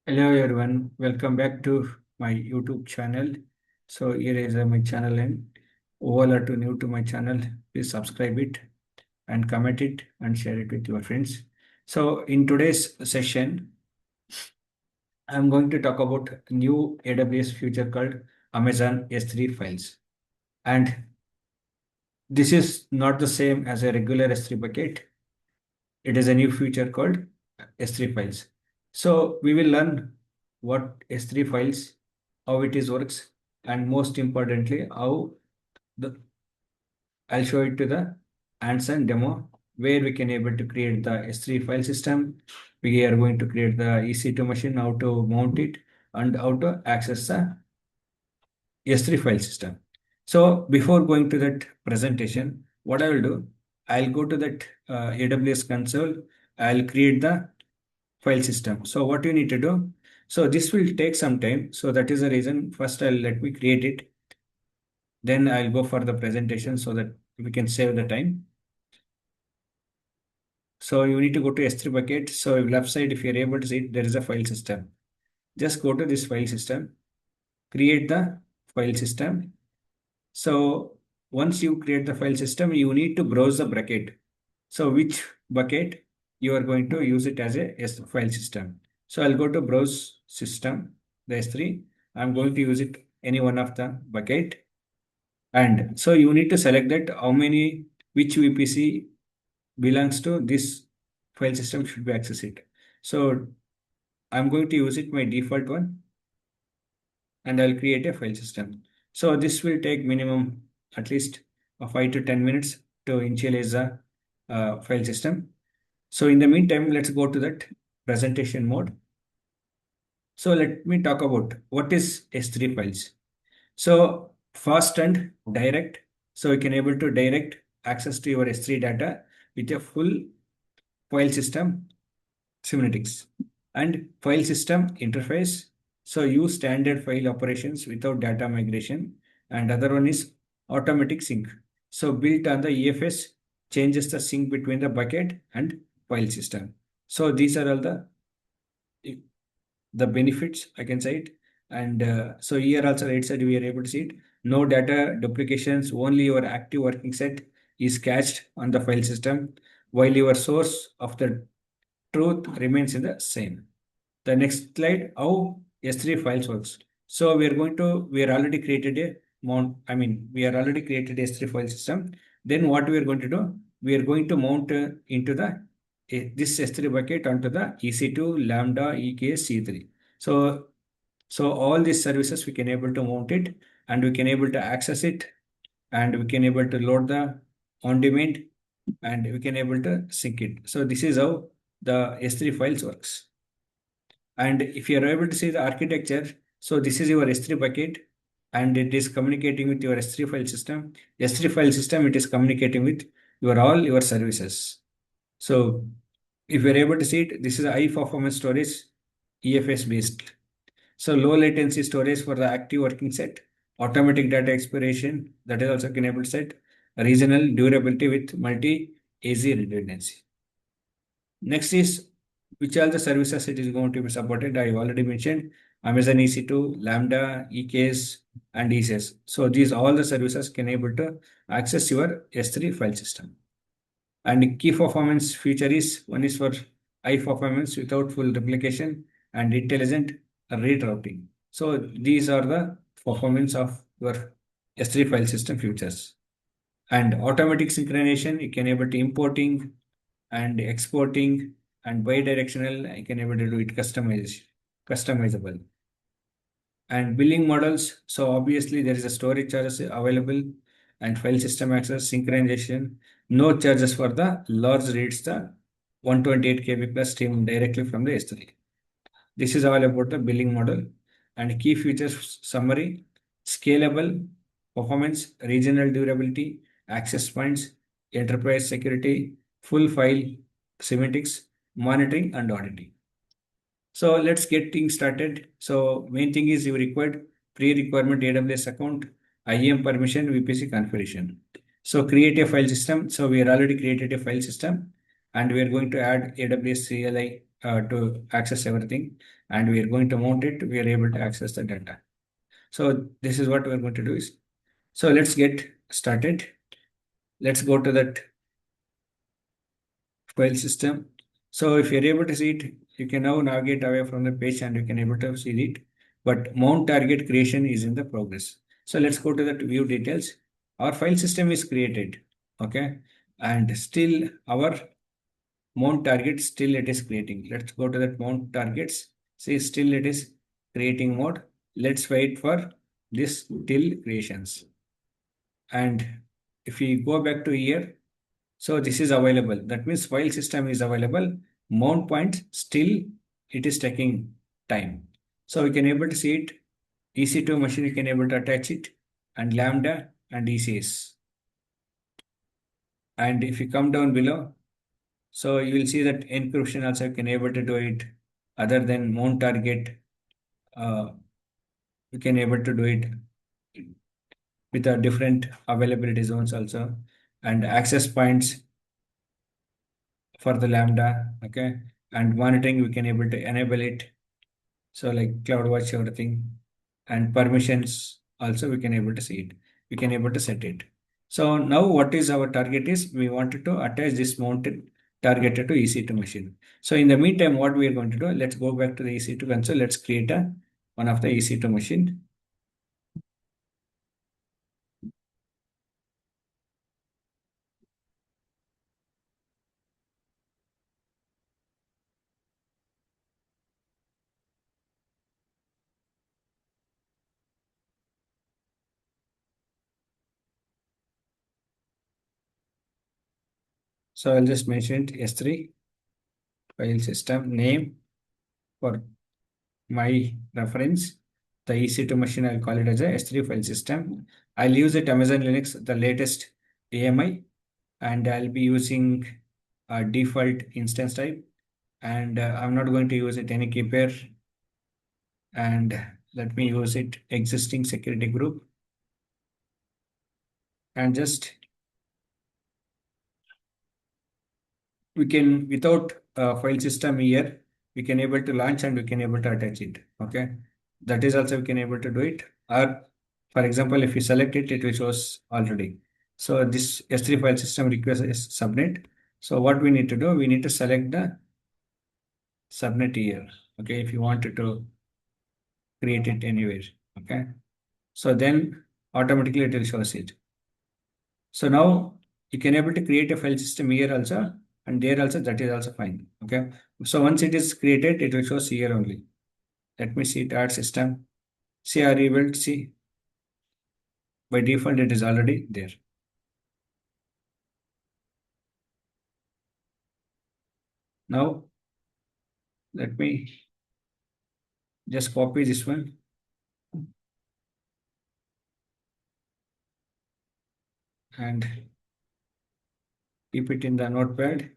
Hello everyone, welcome back to my YouTube channel. So here is my channel and all are too new to my channel. Please subscribe it and comment it and share it with your friends. So in today's session, I'm going to talk about new AWS feature called Amazon S3 files. And this is not the same as a regular S3 bucket. It is a new feature called S3 files. So we will learn what S3 files, how it is works, and most importantly, how the I'll show it to the hands-on demo where we can able to create the S3 file system. We are going to create the EC2 machine, how to mount it, and how to access the S3 file system. So before going to that presentation, what I will do, I'll go to that AWS console. I'll create the file system. So what you need to do, so this will take some time. So that is the reason first let me create it. Then I'll go for the presentation so that we can save the time. So you need to go to S3 bucket. So left side, if you're able to see it, there is a file system. Just go to this file system, create the file system. So once you create the file system, you need to browse the bucket. So which bucket you are going to use it as a file system. So I'll go to browse system, the S3. I'm going to use it any one of the bucket. And so you need to select that which VPC belongs to this file system should be accessed. So I'm going to use it my default one and I'll create a file system. So this will take minimum at least 5 to 10 minutes to initialize the file system. So in the meantime, let's go to that presentation mode. So let me talk about what is S3 files. So fast and direct. So you can able to direct access to your S3 data with a full file system semantics and file system interface. So use standard file operations without data migration. And other one is automatic sync. So built on the EFS changes the sync between the bucket and file system. So these are all the benefits I can say it. And so here also right side we are able to see it. No data duplications, only your active working set is cached on the file system while your source of the truth remains in the same. The next slide, how S3 files works. So we are already created a we are already created S3 file system. Then what we are going to do, we are going to mount into this S3 bucket onto the EC2, Lambda, EKS, C3. So all these services we can able to mount it and we can able to access it and we can able to load the on demand and we can able to sync it. So this is how the S3 files works. And if you are able to see the architecture, so this is your S3 bucket and it is communicating with your S3 file system. S3 file system, it is communicating with all your services. So if you're able to see it, this is a high performance storage EFS based. So low latency storage for the active working set, automatic data expiration, that is also enabled set, regional durability with multi-AZ redundancy. Next is which are the services it is going to be supported. I already mentioned Amazon EC2, Lambda, EKS, and ECS. So these all the services can able to access your S3 file system. And key performance feature is one is for high performance without full replication and intelligent read routing. So these are the performance of your S3 file system features. And automatic synchronization, you can able to importing and exporting and bidirectional, I can able to do it customizable. And billing models, so obviously there is a storage charges available and file system access synchronization, no charges for the large reads the 128 KB plus stream directly from the S3. This is all about the billing model and key features summary, scalable, performance, regional durability, access points, enterprise security, full file semantics, monitoring and auditing. So let's get things started. So main thing is you required pre-requirement AWS account, IAM permission, VPC configuration. So create a file system. So we are already created a file system and we are going to add AWS CLI to access everything, and we are going to mount it, we are able to access the data. So this is what we're going to do is, so let's get started. Let's go to that file system. So if you're able to see it, you can now navigate away from the page and you can able to see it. But mount target creation is in the progress. So let's go to that view details. Our file system is created. Okay. And still our mount target, still it is creating. Let's go to that mount targets. See, still it is creating mode. Let's wait for this till creations. And if we go back to here, so this is available. That means file system is available. Mount point still it is taking time. So we can able to see it. EC2 machine you can able to attach it, and Lambda and ECS. And if you come down below, so you will see that encryption also you can able to do it. Other than mount target, you can able to do it with a different availability zones also, and access points for the Lambda. Okay, and monitoring we can able to enable it. So like CloudWatch, everything, and permissions also we can able to see it. We can able to set it. So now what is our target is we wanted to attach this mounted targeted to EC2 machine. So in the meantime, what we are going to do, let's go back to the EC2 console. Let's create a one of the EC2 machine. So I'll just mention it S3 file system name for my reference. The EC2 machine, I'll call it as a S3 file system. I'll use it Amazon Linux, the latest AMI, and I'll be using a default instance type, and I'm not going to use it any key pair, and let me use it existing security group, and just we can without file system here we can able to launch and we can able to attach it. Okay, that is also we can able to do it, or for example if you select it, it will shows already. So this S3 file system request is subnet. So what we need to do, we need to select the subnet here. Okay, if you wanted to create it anywhere. Okay, so then automatically it will shows it. So now you can able to create a file system here also, and there also, that is also fine. Okay, so once it is created, it will show here only. Let me see it, add system. See, are you able to see? By default it is already there. Now let me just copy this one and keep it in the notepad.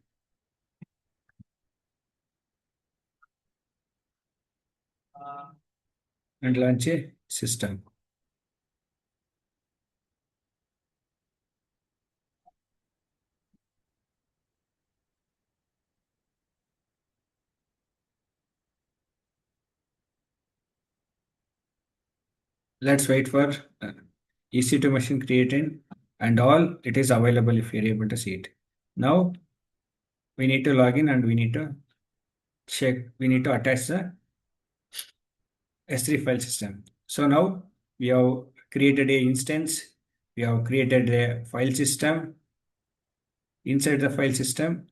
And launch a system. Let's wait for EC2 machine created and all it is available if you're able to see it. Now we need to log in and we need to check, we need to attach the S3 file system. So now we have created a instance, we have created a file system. Inside the file system,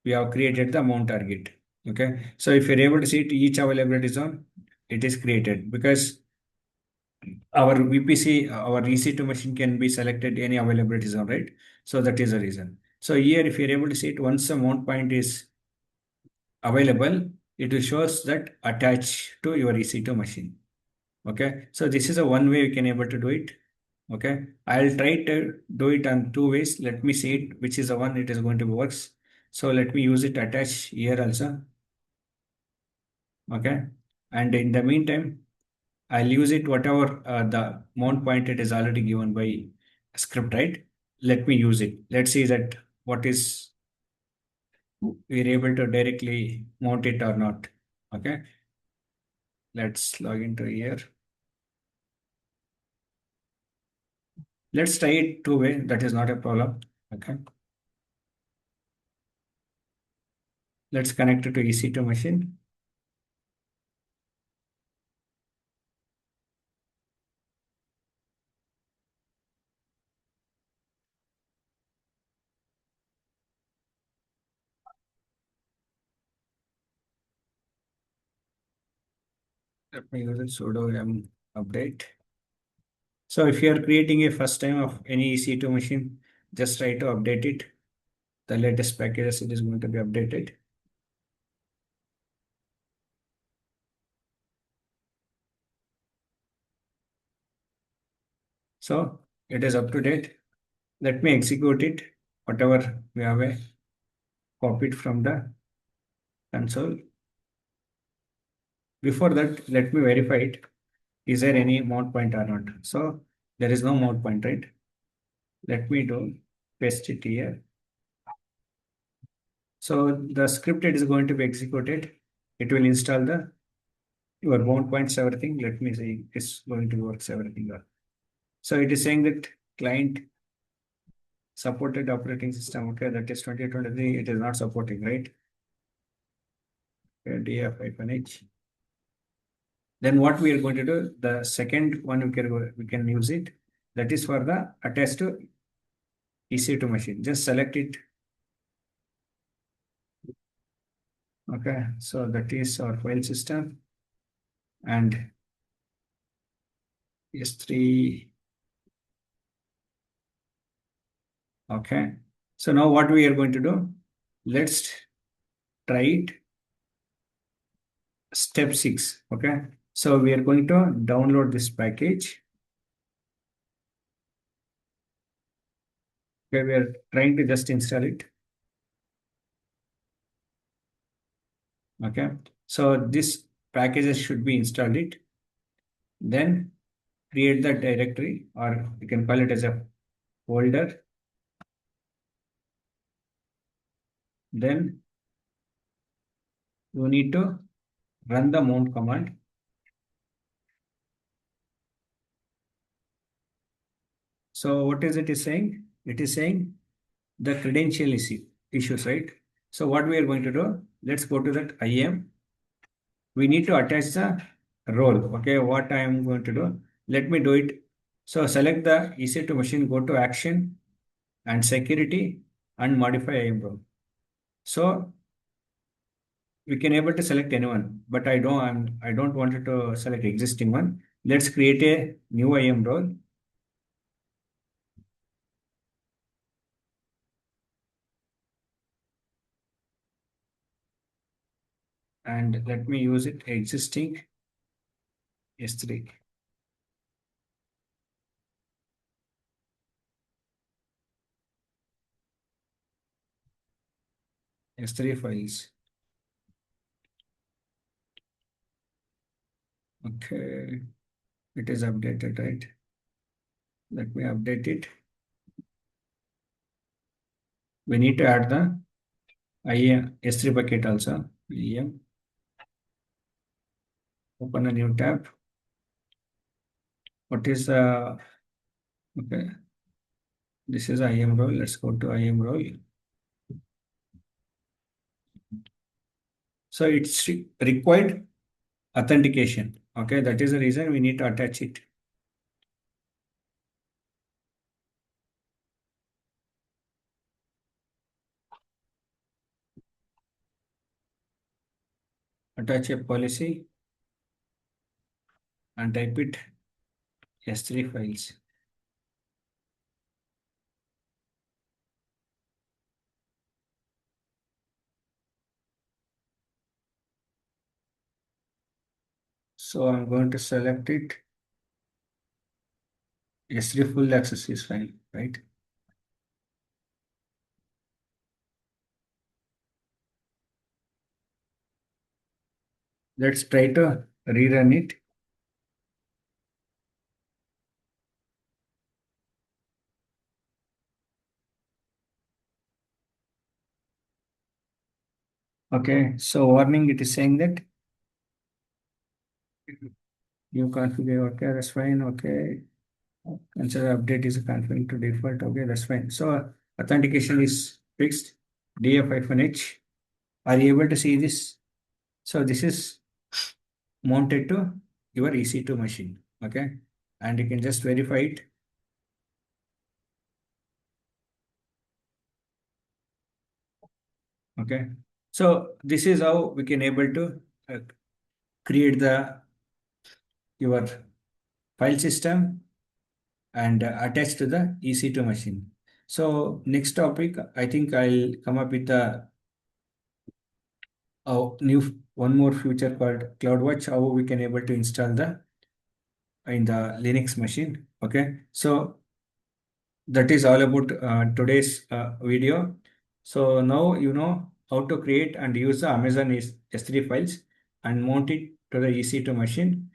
we have created the mount target. Okay, so if you're able to see it, each availability zone, it is created because our VPC, our EC2 machine can be selected any availability zone, right? So that is the reason. So here, if you're able to see it, once the mount point is available, it will show us that attach to your EC2 machine. Okay, so this is a one way you can able to do it. Okay, I'll try to do it on two ways. Let me see it, which is the one it is going to works. So let me use it attach here also. Okay, and in the meantime, I'll use it whatever the mount point it is already given by script, right? Let me use it. Let's see that what is we're able to directly mount it or not. Okay, let's log into here. Let's try it two-way. That is not a problem. Okay, let's connect it to EC2 machine. Let me use it sudo yum update. So if you are creating a first time of any EC2 machine, just try to update it. The latest packages it is going to be updated. So it is up to date. Let me execute it, whatever we have copied from the console. Before that, let me verify it. Is there any mount point or not? So there is no mount point, right? Let me do paste it here. So the script it is going to be executed. It will install the your mount points, everything. Let me see. It's going to work everything. So it is saying that client supported operating system. Okay, that is 2023. It is not supporting, right? Okay, df-h. Then what we are going to do, the second one we can use it. That is for the attached to EC2 machine. Just select it. Okay, so that is our file system and S3. Okay, so now what we are going to do, let's try it. Step 6. Okay, so we are going to download this package. Okay, we are trying to just install it. Okay, so this packages should be installed it. Then create the directory, or you can call it as a folder. Then you need to run the mount command. So what is it is saying? It is saying the credential issues, right? So what we are going to do, let's go to that IAM. We need to attach the role. Okay, what I am going to do, let me do it. So select the EC2 machine, go to action and security and modify IAM role. So we can able to select anyone, but I don't want it to select existing one. Let's create a new IAM role. And let me use it existing S3. S3 files. Okay, it is updated, right? Let me update it. We need to add the IAM S3 bucket also. IAM. Open a new tab. What is the okay? This is IAM role. Let's go to IAM role. So it's required authentication. Okay, that is the reason we need to attach it. Attach a policy and type it S3 files. So I'm going to select it. S3 full access is fine, right? Let's try to rerun it. Okay, so warning, it is saying that you configure, okay, that's fine, okay. Consider update is configured to default, okay, that's fine. So authentication is fixed, df-h. Are you able to see this? So this is mounted to your EC2 machine, okay? And you can just verify it. Okay. So this is how we can able to uh, create the your file system and attach to the EC2 machine. So next topic, I think I'll come up with a new one more feature called CloudWatch, how we can able to install the in the Linux machine. Okay. So that is all about today's video. So now you know how to create and use the Amazon S3 files and mount it to the EC2 machine.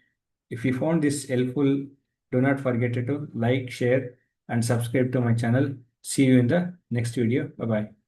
If you found this helpful, do not forget to like, share, and subscribe to my channel. See you in the next video. Bye bye.